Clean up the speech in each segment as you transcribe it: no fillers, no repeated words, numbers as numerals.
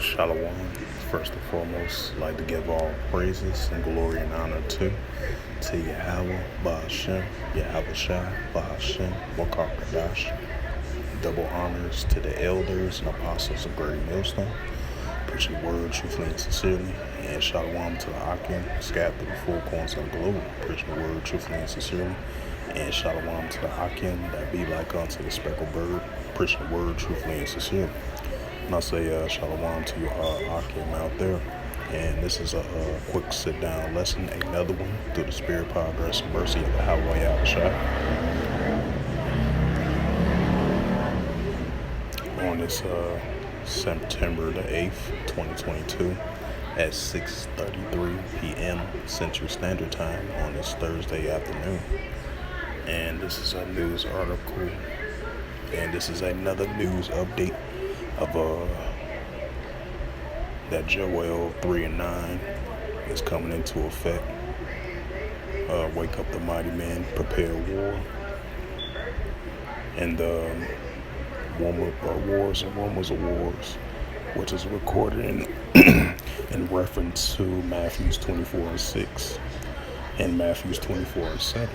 Shalom. First and foremost, I'd like to give all praises and glory and honor to Yahweh, Ba'ashem, Yahweh Shai, Ba'ashem, Wakar Double honors to the elders and apostles of Great Millstone, preaching the word truthfully and sincerely, and Shalom to the Akim, scattered through the four corners of the globe, preaching the word truthfully and sincerely, and Shalom to the Akim that be like unto the speckled bird, preaching the word truthfully and sincerely. And I say Shalom to your Akim out there. And this is a quick sit-down lesson, another one, through the spirit, power, grace, and mercy of the Yahweh Shai. On this September the 8th, 2022, at 6:33 p.m. Central Standard Time on this Thursday afternoon. And this is a news article, and this is another news update of that Joel 3:9 is coming into effect. Wake up the mighty men, prepare war. And Wars and Rumors of Wars, which is recorded in reference to Matthew 24:6 and Matthew 24:7.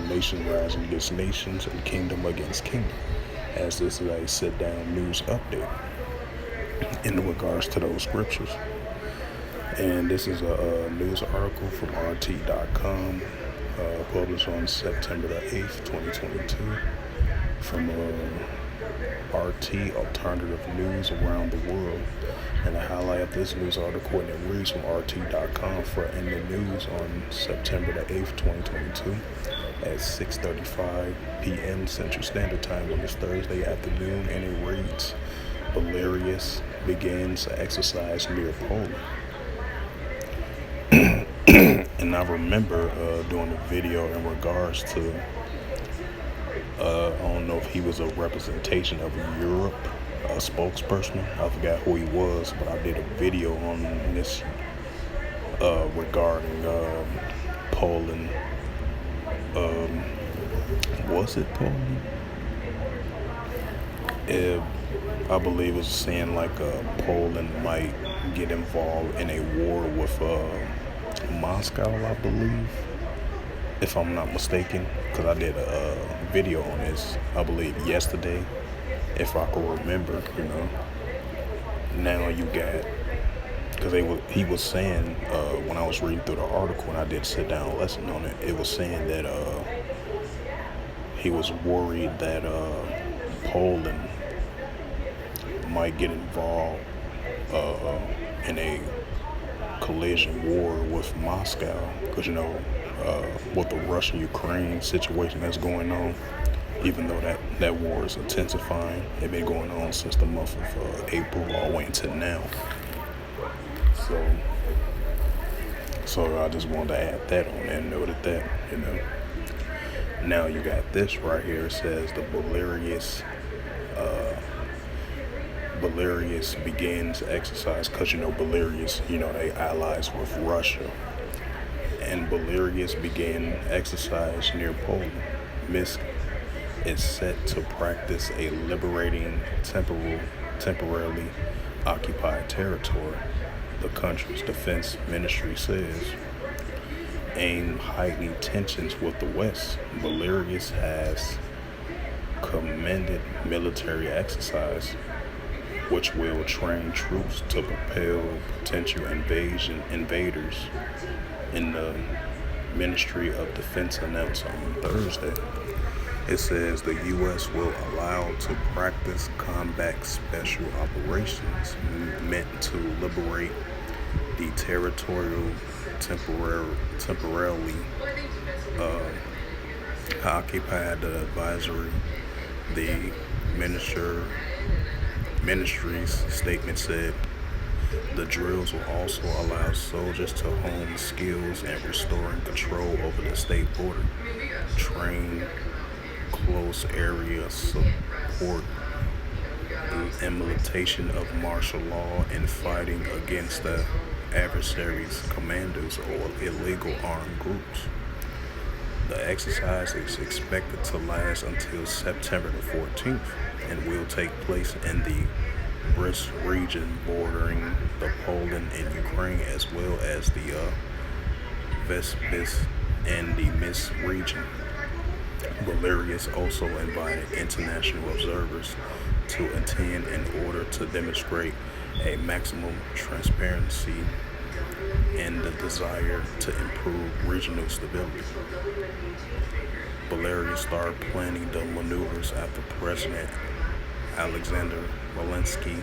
Nation rising against nations and kingdom against kingdom, as this is a sit-down news update in regards to those scriptures. And this is a news article from RT.com, published on September the 8th, 2022, from RT Alternative News Around the World. And I highlight this news article, and it reads from RT.com for in the news on September the 8th, 2022 at 6:35 p.m. Central Standard Time on this Thursday afternoon, and it reads, Belarus begins exercise near Poland. And I remember doing a video in regards to, I don't know if he was a representation of Europe, a spokesperson. I forgot who he was, but I did a video on this regarding Poland. Was it Poland? I believe it was saying like Poland might get involved in a war with Moscow, I believe, if I'm not mistaken, because I did a video on this, I believe yesterday, if I can remember, Now you got, because he was saying, when I was reading through the article and I did sit down lesson on it, it was saying that he was worried that Poland might get involved in a collision war with Moscow, because with the Russian-Ukraine situation that's going on, even though that war is intensifying. It's been going on since the month of April all the way until now. So I just wanted to add that on and noted that, Now you got this right here. It says the Belarus begins exercise, because Belarus, they allies with Russia, and Belarus began exercise near Poland. Minsk is set to practice a liberating temporarily occupied territory, the country's defense ministry says. Aimed heightening tensions with the West, Belarus has commended military exercise, which will train troops to propel potential invaders, in the Ministry of Defense announced on Thursday. It says the U.S. will allow to practice combat special operations meant to liberate the territorial temporarily occupied. The advisory, the ministry's statement said, the drills will also allow soldiers to hone skills in restoring control over the state border, train close area support, the implementation of martial law, and fighting against the adversaries' commandos or illegal armed groups. The exercise is expected to last until September the 14th and will take place in the Brest region bordering the Poland and Ukraine, as well as the Vespis and the Mis region. Belarus also invited international observers to attend in order to demonstrate a maximum transparency and the desire to improve regional stability. Belarus started planning the maneuvers after President Alexander Belenski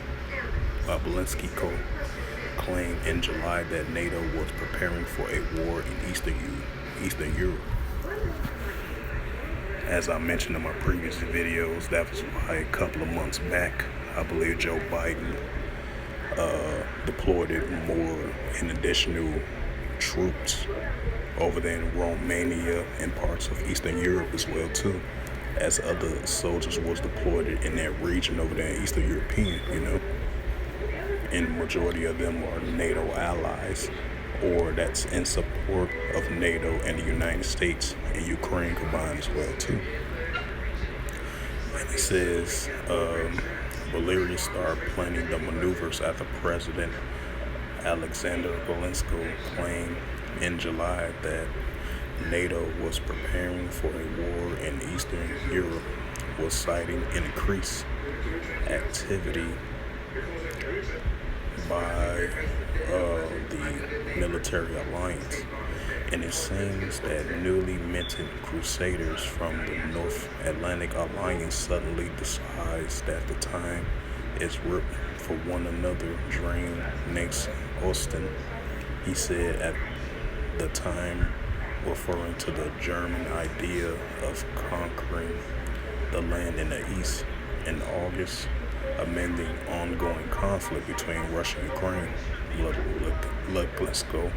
claimed in July that NATO was preparing for a war in Eastern Europe. As I mentioned in my previous videos, that was probably a couple of months back. I believe Joe Biden deployed more in additional troops over there in Romania and parts of Eastern Europe as well too, as other soldiers was deployed in that region over there in Eastern European, and the majority of them are NATO allies, or that's in support of NATO and the United States and Ukraine combined as well too. And it says Belarus started planning the maneuvers after President Alexander Belenski claimed in July that NATO was preparing for a war in Eastern Europe, was citing increased activity by the military alliance. And it seems that newly minted crusaders from the North Atlantic Alliance suddenly decides that the time is ripe for one another during next Austin. He said at the time, referring to the German idea of conquering the land in the east in August, amending ongoing conflict between Russia and Ukraine. Lukashenko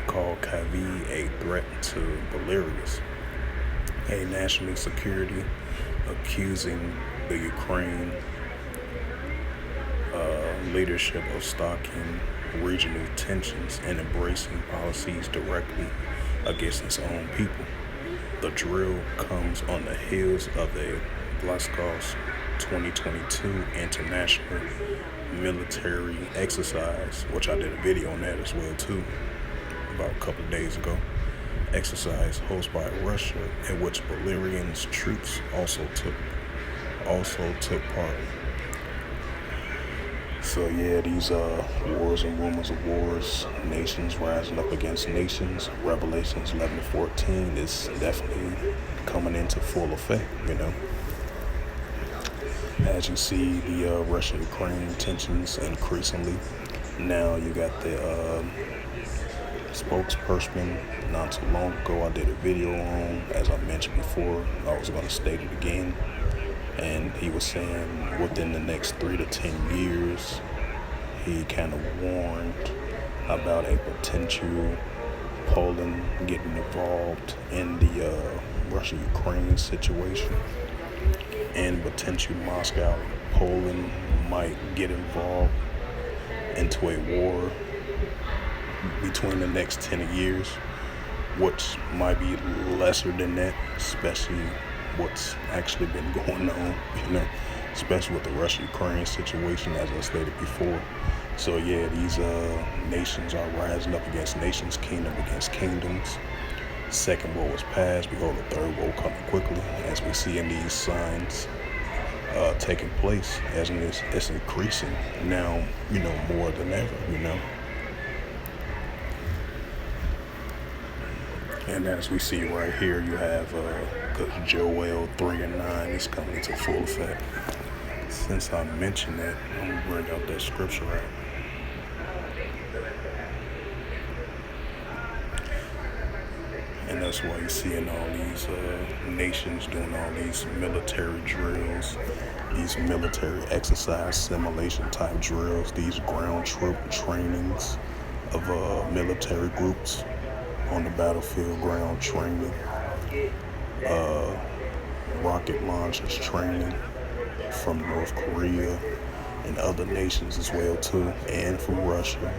called Kyiv a threat to Belarus, a national security, accusing the Ukraine leadership of stoking regional tensions and embracing policies directly against its own people. The drill comes on the heels of a Glasgow 2022 international military exercise, which I did a video on that as well too, about a couple of days ago. Exercise hosted by Russia, in which Belarusian troops also took part. So yeah, these wars and rumors of wars, nations rising up against nations, Revelations 11-14 is definitely coming into full effect, As you see the Russia-Ukraine tensions increasingly, now you got the spokesperson not too long ago I did a video on, as I mentioned before, I was going to state it again, and he was saying within the next 3 to 10 years, he kind of warned about a potential Poland getting involved in the Russia-Ukraine situation, and potential Moscow, Poland might get involved into a war between the next 10 years, which might be lesser than that, especially what's actually been going on, especially with the Russia-Ukraine situation, as I stated before. So yeah, these nations are rising up against nations, kingdom against kingdoms. Second war was passed, behold the third war coming quickly, as we see in these signs taking place, as it's increasing now, more than ever, And as we see right here, you have Joel 3:9 is coming into full effect. Since I mentioned that, I'm going to bring out that scripture right. And that's why you're seeing all these nations doing all these military drills, these military exercise simulation type drills, these ground troop trainings of military groups on the battlefield, ground training, rocket launchers training from North Korea and other nations as well too, and from Russia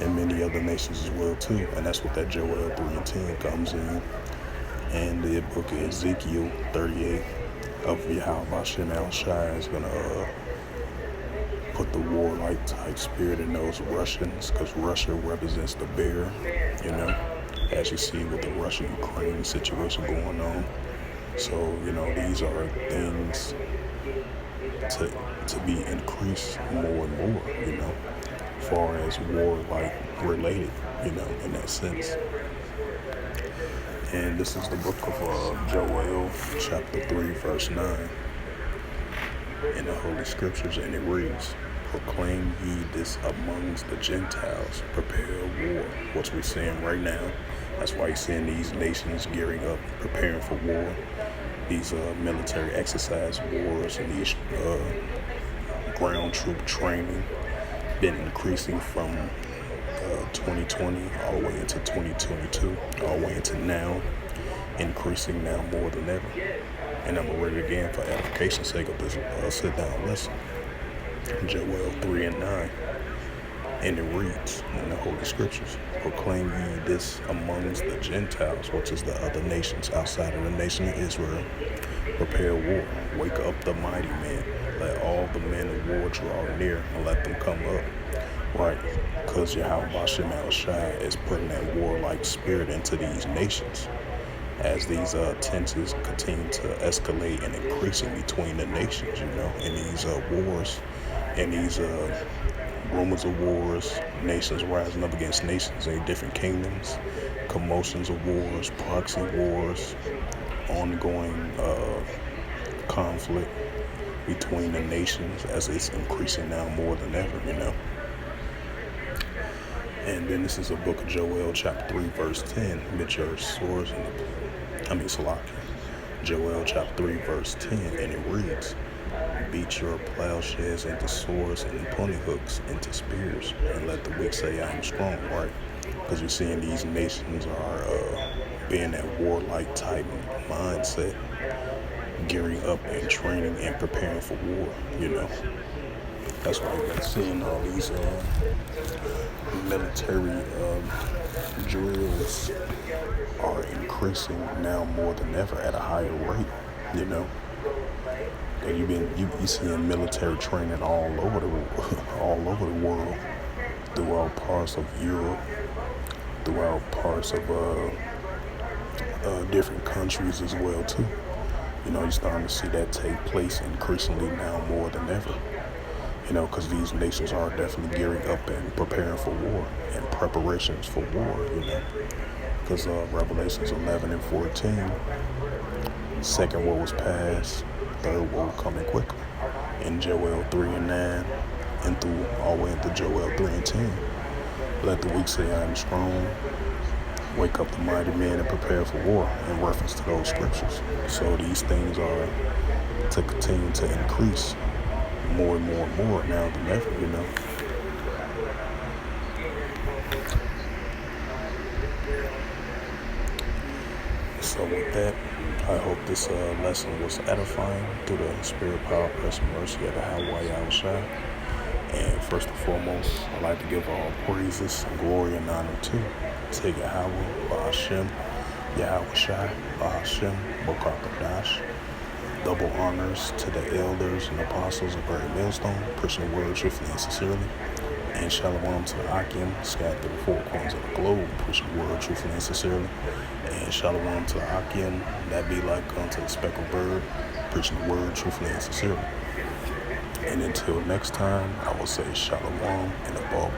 and many other nations as well too. And that's what that Joel 3:10 comes in. And the book of Ezekiel 38 of Yahweh Bashem El Shai is gonna put the warlike type spirit in those Russians, because Russia represents the bear, you know, as you see with the Russia-Ukraine situation going on. So, these are things to be increased more and more, far as warlike related, in that sense. And this is the book of Joel, chapter 3, verse 9, in the Holy Scriptures, and it reads, "Proclaim ye this amongst the Gentiles, prepare war," which we're seeing right now. That's why you're seeing these nations gearing up, preparing for war. These military exercise wars and these ground troop training been increasing from 2020 all the way into 2022, all the way into now, increasing now more than ever. And I'm going to read it again for edification's sake of this sit-down lesson. Joel 3 and 9. And it reads in the Holy Scriptures, "Proclaim ye this amongst the Gentiles," which is the other nations outside of the nation of Israel. "Prepare war, wake up the mighty men, let all the men of war draw near, and let them come up." Right, because Yahweh Bashem Al-Shai is putting that warlike spirit into these nations as these tensions continue to escalate and increasing between the nations, and these wars and these rumors of wars, nations rising up against nations in different kingdoms, commotions of wars, proxy wars, ongoing conflict between the nations as it's increasing now more than ever, And then this is a book of Joel, chapter 3, verse 10, "Get your swords Salakia. Joel, chapter 3, verse 10, and it reads, "Beat your plowshares into swords and pony hooks into spears, and let the weak say, I am strong," right? Because you're seeing these nations are being that warlike type mindset, gearing up and training and preparing for war, That's why you've been seeing all these military drills are increasing now more than ever at a higher rate, And you seeing military training all over the world, throughout parts of Europe, throughout parts of different countries as well too. You're starting to see that take place increasingly now more than ever. Because these nations are definitely gearing up and preparing for war and preparations for war. Because Revelations 11 and 14, second war was past, third war coming quickly. In Joel 3 and 9, and through all the way into Joel 3 and 10, "Let the weak say, I am strong. Wake up the mighty men and prepare for war," in reference to those scriptures. So these things are to continue to increase more and more and more now than ever, So with that, I hope this lesson was edifying through the spirit, power, grace, and mercy of the Yahweh Yahushua. And first and foremost, I'd like to give all praises and glory and honor to Yahweh, Ba'ashem, Yahushua, Ba'ashem, Bokakadash. Double honors to the elders and apostles of Great Millstone, preaching the word truthfully and sincerely. And shalom to the Akim, scattered through the four corners of the globe, preaching the word truthfully and sincerely. And shalom to the Akim, that be like unto the speckled bird, preaching the word truthfully and sincerely. And until next time, I will say shalom and above.